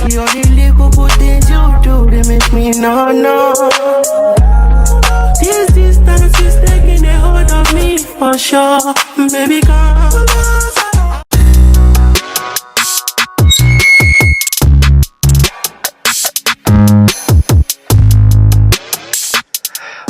See all the little good things you do, they make me no. This distance is taking a hold of me for sure. Baby, come.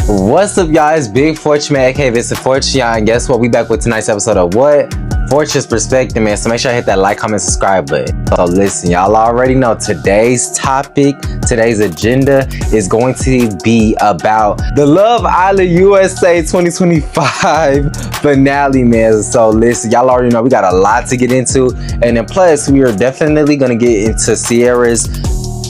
What's up, guys? Big Fortune Man, aka Vincent Fortune, and guess what? We back with tonight's episode of what? Fortune's Perspective, man. So make sure I hit that like, comment, subscribe button. So listen, y'all already know today's topic, today's agenda is going to be about the Love Island USA 2025 finale, man. So listen, y'all already know we got a lot to get into, and then plus we are definitely gonna get into Sierra's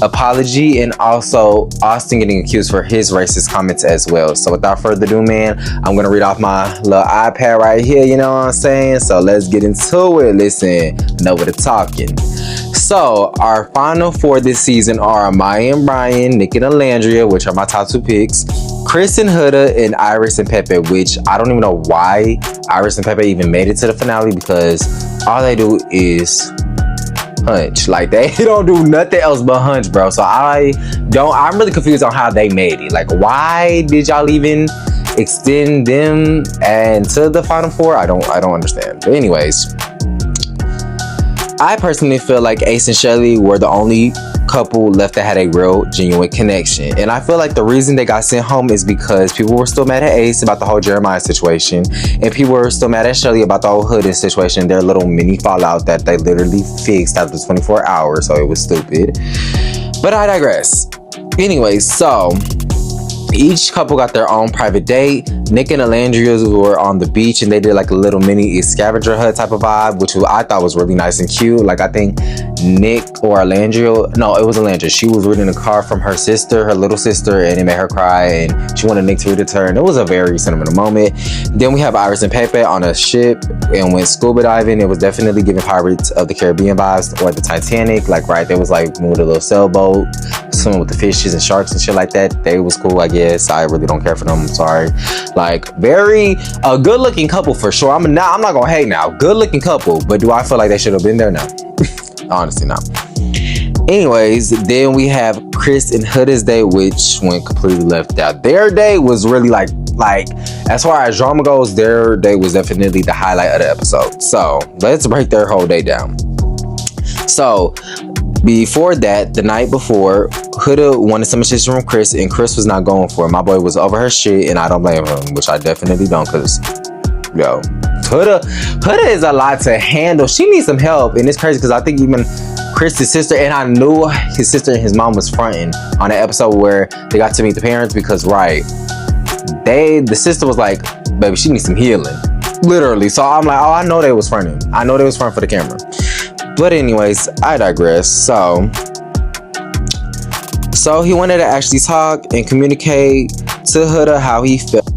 apology and also Austin getting accused for his racist comments as well. So without further ado, man, I'm gonna read off my little iPad right here, you know what I'm saying? So let's get into it. Listen, enough with the talking. So our final four this season are Maya and Brian, Nick and Alandria, which are my top two picks, Chris and Huda, and Iris and Pepe, which I don't even know why Iris and Pepe even made it to the finale, because all they do is hunch. Like, they don't do nothing else but hunch, bro. So I'm really confused on how they made it. Like, why did y'all even extend them and to the final four? I don't understand. But anyways, I personally feel like Ace and Shelly were the only couple left that had a real genuine connection, and I feel like the reason they got sent home is because people were still mad at Ace about the whole Jeremiah situation, and people were still mad at Shelly about the whole Huda situation, their little mini fallout that they literally fixed after 24 hours, so it was stupid. But I digress. Anyways, so each couple got their own private date. Nick and Alandria were on the beach and they did like a little mini scavenger hunt type of vibe, which I thought was really nice and cute. Like, I think Nick or Alandria, no, it was Alandria, she was reading a card from her sister, her little sister, and it made her cry, and she wanted Nick to read it to her, and it was a very sentimental moment. Then we have Iris and Pepe on a ship and went scuba diving. It was definitely giving Pirates of the Caribbean vibes, or the Titanic. Like, right, they was like moving a little sailboat, swimming with the fishes and sharks and shit like that. They was cool, I guess. I really don't care for them, I'm sorry. Like, very a good looking couple for sure. I'm not gonna hate now. Good looking couple, but do I feel like they should have been there? No. Honestly, no. Anyways, then we have Chris and Huda's day, which went completely left out. Their day was really like as far as drama goes, their day was definitely the highlight of the episode. So let's break their whole day down. So before that, the night before, Huda wanted some attention from Chris, and Chris was not going for it. My boy was over her shit, and I don't blame him, which I definitely don't, because, yo, Huda is a lot to handle. She needs some help, and it's crazy because I think even Chris's sister, and I knew his sister and his mom was fronting on the episode where they got to meet the parents, because, right, the sister was like, baby, she needs some healing, literally. So I'm like, oh, I know they was fronting. I know they was fronting for the camera. But anyways, I digress. So he wanted to actually talk and communicate to Huda how he felt.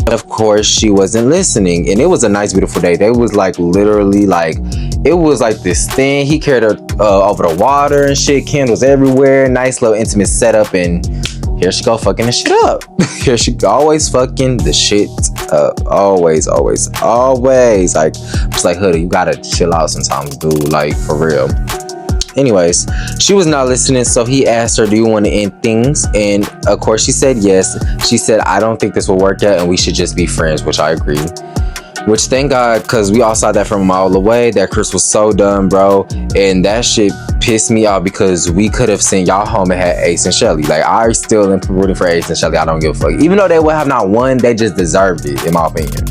Of course, she wasn't listening, and it was a nice, beautiful day. They was like literally like, it was like this thing. He carried her over the water and shit. Candles everywhere. Nice little intimate setup, and here she go fucking the shit up. Here she always fucking the shit up. Always. Like, it's like, Huda, you gotta chill out sometimes, dude. Like, for real. Anyways, she was not listening, so he asked her, do you want to end things? And of course she said yes. She said, I don't think this will work out and we should just be friends, which I agree. Which, thank God, because we all saw that from a mile away, that Chris was so done, bro. And that shit pissed me off, because we could have sent y'all home and had Ace and Shelly. Like, I still am rooting for Ace and Shelly. I don't give a fuck. Even though they would have not won, they just deserved it, in my opinion.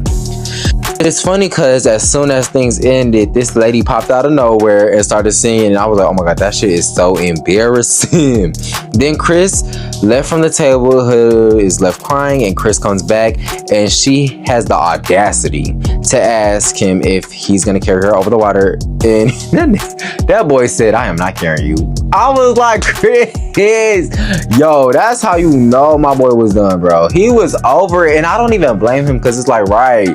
It's funny because as soon as things ended, this lady popped out of nowhere and started singing, and I was like, oh my god, that shit is so embarrassing. Then Chris left from the table. Huda is left crying, and Chris comes back, and she has the audacity to ask him if he's gonna carry her over the water, and that boy said, I am not carrying you. I was like, Chris, yo, that's how you know my boy was done, bro. He was over it, and I don't even blame him, because it's like, right,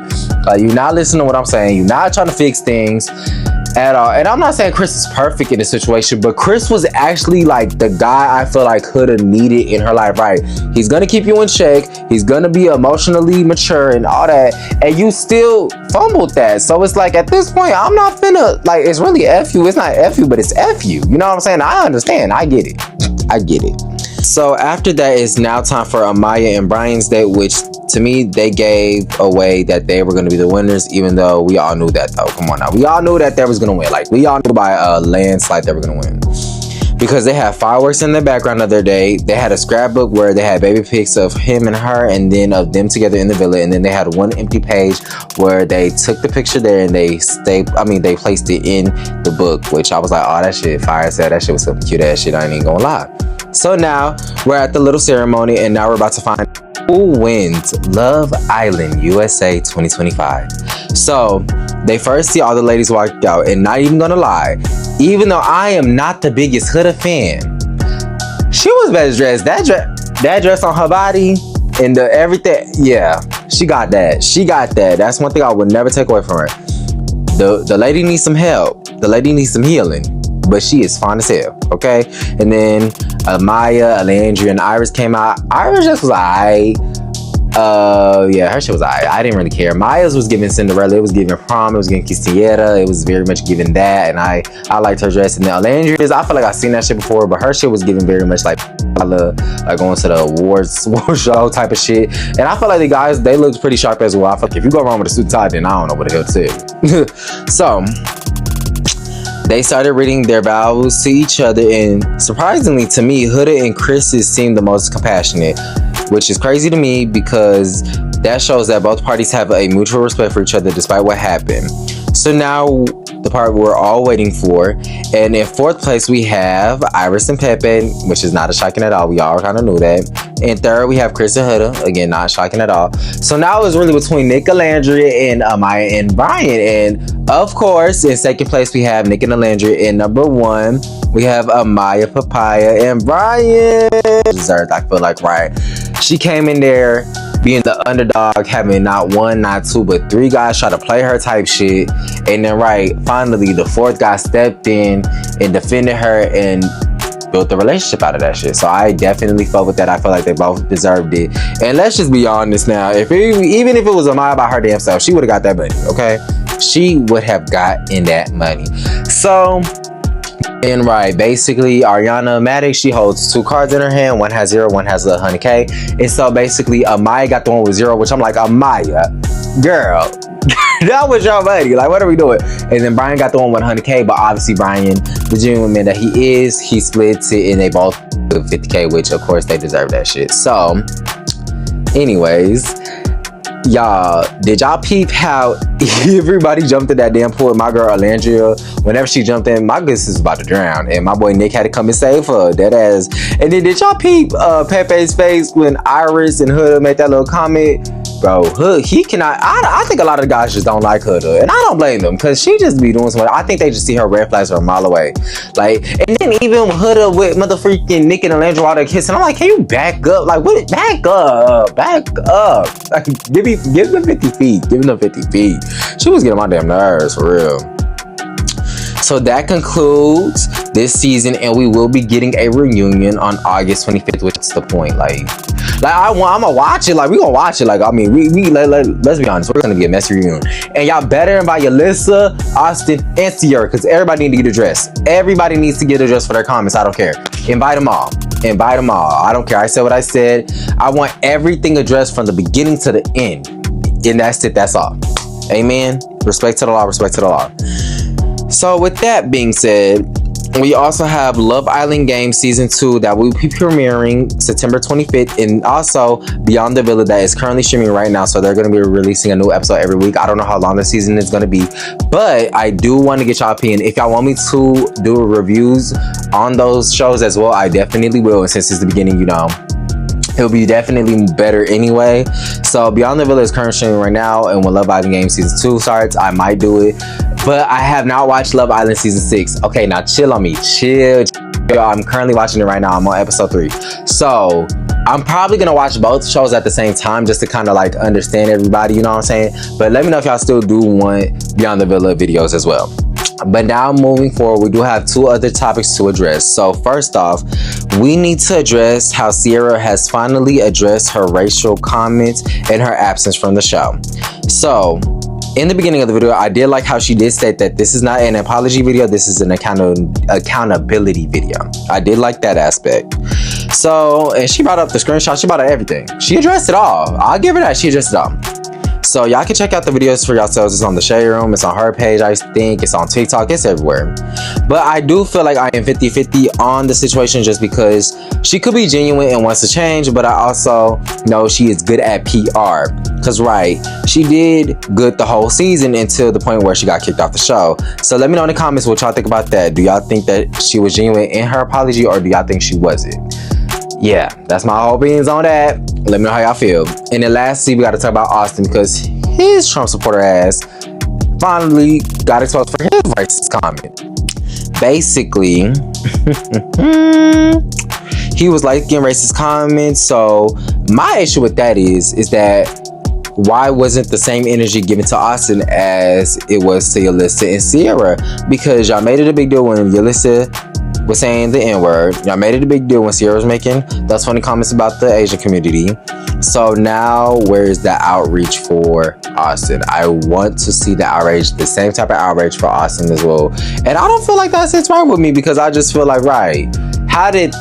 like, you're not listening to what I'm saying, you're not trying to fix things, at all. And I'm not saying Chris is perfect in this situation, but Chris was actually like the guy I feel like Huda needed in her life, right? He's gonna keep you in check, he's gonna be emotionally mature and all that, and you still fumbled that. So it's like at this point, I'm not finna, like, it's really F you. It's not F you, but it's F you. You know what I'm saying? I understand. I get it. I get it. So after that, it's now time for Amaya and Brian's date, which to me, they gave away that they were going to be the winners, even though we all knew that, though. Come on now. We all knew that they was going to win. Like, we all knew by a landslide they were going to win. Because they had fireworks in the background of their day. They had a scrapbook where they had baby pics of him and her, and then of them together in the villa. And then they had one empty page where they took the picture there and they placed it in the book, which I was like, oh, that shit fire. Said that shit was some cute ass shit. I ain't even gonna lie. So now we're at the little ceremony, and now we're about to find who wins Love Island USA 2025. So they first see all the ladies walk out, and not even gonna lie, even though I am not the biggest Huda fan, she was best dressed. That dress on her body and the everything, yeah, she got that. She got that. That's one thing I would never take away from her. The lady needs some help. The lady needs some healing. But she is fine as hell, okay? And then Maya, Alandria, and Iris came out. Iris just was alright. Yeah, her shit was alright. I didn't really care. Maya's was giving Cinderella. It was giving prom. It was giving quinceañera. It was very much giving that. And I liked her dress. And then Alandria's, I feel like I've seen that shit before, but her shit was giving very much like going to the awards show type of shit. And I feel like the guys, they looked pretty sharp as well. I feel like if you go wrong with a suit and tie, then I don't know what the hell to say. So they started reading their vows to each other, and surprisingly to me, Huda and Chris's seemed the most compassionate, which is crazy to me because that shows that both parties have a mutual respect for each other despite what happened. So now the part we're all waiting for, and in fourth place we have Iris and Pepe, which is not shocking at all. We all kind of knew that. And third we have Chris and Huda, again not shocking at all. So now it's really between Nick, Alandria, and Amaya and Brian. And of course, in second place we have Nick and Alandria. And number one we have Amaya, Papaya, and Brian. Deserved, I feel like, right? She came in there being the underdog, having not one, not two, but three guys try to play her type shit. And then, right, finally, the fourth guy stepped in and defended her and built the relationship out of that shit. So I definitely felt with that. I feel like they both deserved it. And let's just be honest now. Even if it was Amaya by her damn self, she would have got that money, okay? She would have gotten that money. So, and right, basically Ariana Maddox, she holds two cards in her hand. One has 0, one has 100K. And so basically Amaya got the one with 0, which I'm like, Amaya, girl, that was your money. Like, what are we doing? And then Brian got the one with 100K, but obviously Brian, the genuine man that he is, he splits it and they both do 50K, which of course they deserve that shit. So anyways, y'all, did y'all peep how everybody jumped in that damn pool? My girl Alandria, whenever she jumped in, my goodness is about to drown, and my boy Nick had to come and save her, dead ass. And then did y'all peep Pepe's face when Iris and Huda made that little comment? Bro, he cannot. I think a lot of the guys just don't like Huda, and I don't blame them because she just be doing something. I think they just see her red flags from a mile away. Like, and then even Huda with motherfucking Nick and Alandria while they're kissing, I'm like, can you back up? Like, what? Back up. Like, give them 50 feet. Give them 50 feet. She was getting my damn nerves for real. So that concludes this season, and we will be getting a reunion on August 25th, which is the point. Like I'm gonna watch it. Like, we gonna watch it. Like, I mean, let's be honest, we're gonna get a messy reunion. And y'all better invite Yalissa, Austin, and Sierra, because everybody need to get a dress. Everybody needs to get a dress for their comments. I don't care. Invite them all. Invite them all. I don't care. I said what I said. I want everything addressed from the beginning to the end. And that's it. That's all. Amen. Respect to the law. Respect to the law. So with that being said, we also have Love Island Games Season 2 that will be premiering September 25th, and also Beyond the Villa that is currently streaming right now. So they're going to be releasing a new episode every week. I don't know how long the season is going to be, but I do want to get y'all opinion. If y'all want me to do reviews on those shows as well, I definitely will. And since it's the beginning, you know, it'll be definitely better anyway. So Beyond the Villa is currently streaming right now, and when Love Island Games Season 2 starts, I might do it. But I have not watched Love Island Season 6. Okay, now chill on me. Chill. I'm currently watching it right now. I'm on episode 3. So I'm probably going to watch both shows at the same time just to kind of like understand everybody, you know what I'm saying? But let me know if y'all still do want Beyond the Villa videos as well. But now moving forward, we do have two other topics to address. So first off, we need to address how Sierra has finally addressed her racial comments in her absence from the show. So in the beginning of the video, I did like how she did state that this is not an apology video, this is an accountability video. I did like that aspect. So, and she brought up the screenshot, she brought up everything. She addressed it all. I'll give her that, she addressed it all. So y'all can check out the videos for yourselves. It's on the Shade Room, it's on her page, I think, it's on TikTok, it's everywhere. But I do feel like I am 50-50 on the situation just because she could be genuine and wants to change, but I also know she is good at PR. Cause right, she did good the whole season until the point where she got kicked off the show. So let me know in the comments what y'all think about that. Do y'all think that she was genuine in her apology, or do y'all think she wasn't? Yeah, that's my whole opinions on that. Let me know how y'all feel. And then lastly, we got to talk about Austin because his Trump supporter ass finally got exposed for his racist comment. Basically, he was liking racist comments. So my issue with that is that why wasn't the same energy given to Austin as it was to Yalissa and Sierra? Because y'all made it a big deal when Yalissa was saying the N-word. Y'all made it a big deal when Sierra was making those funny comments about the Asian community. So now where's the outreach for Austin? I want to see the outrage, the same type of outrage for Austin as well. And I don't feel like that sits right with me because I just feel like, right, how did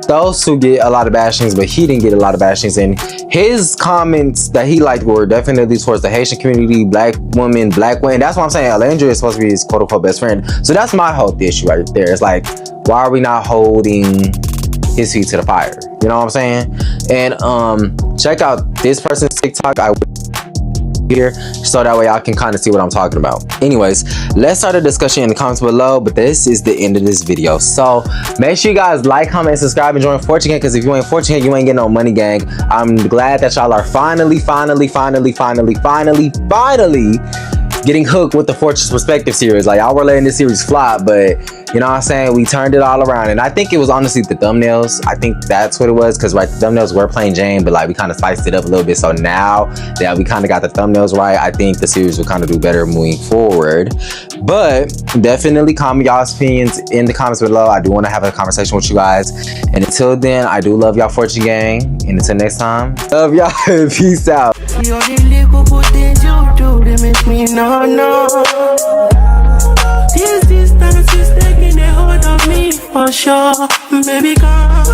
those two get a lot of bashings, but he didn't get a lot of bashings? And his comments that he liked were definitely towards the Haitian community, black women, black women. That's what I'm saying. Alandria is supposed to be his quote unquote best friend. So that's my whole issue right there. It's like, why are we not holding his feet to the fire? You know what I'm saying? And check out this person's TikTok. I here so that way y'all can kind of see what I'm talking about. Anyways, let's start a discussion in the comments below, but this is the end of this video. So make sure you guys like, comment, and subscribe and join Fortune Gang, because if you ain't Fortune Gang, you ain't getting no money, gang. I'm glad that y'all are finally getting hooked with the Fortune's Perspective series. Like, y'all were letting this series flop, but you know what I'm saying, we turned it all around. And I think it was honestly the thumbnails. I think that's what it was, because right, the thumbnails were plain Jane, but like we kind of spiced it up a little bit. So now that we kind of got the thumbnails right, I think the series will kind of do better moving forward. But definitely comment y'all's opinions in the comments below. I do want to have a conversation with you guys. And until then, I do love y'all, Fortune Gang. And until next time, love y'all. Peace out. This distance is taking a hold of me for sure, baby girl.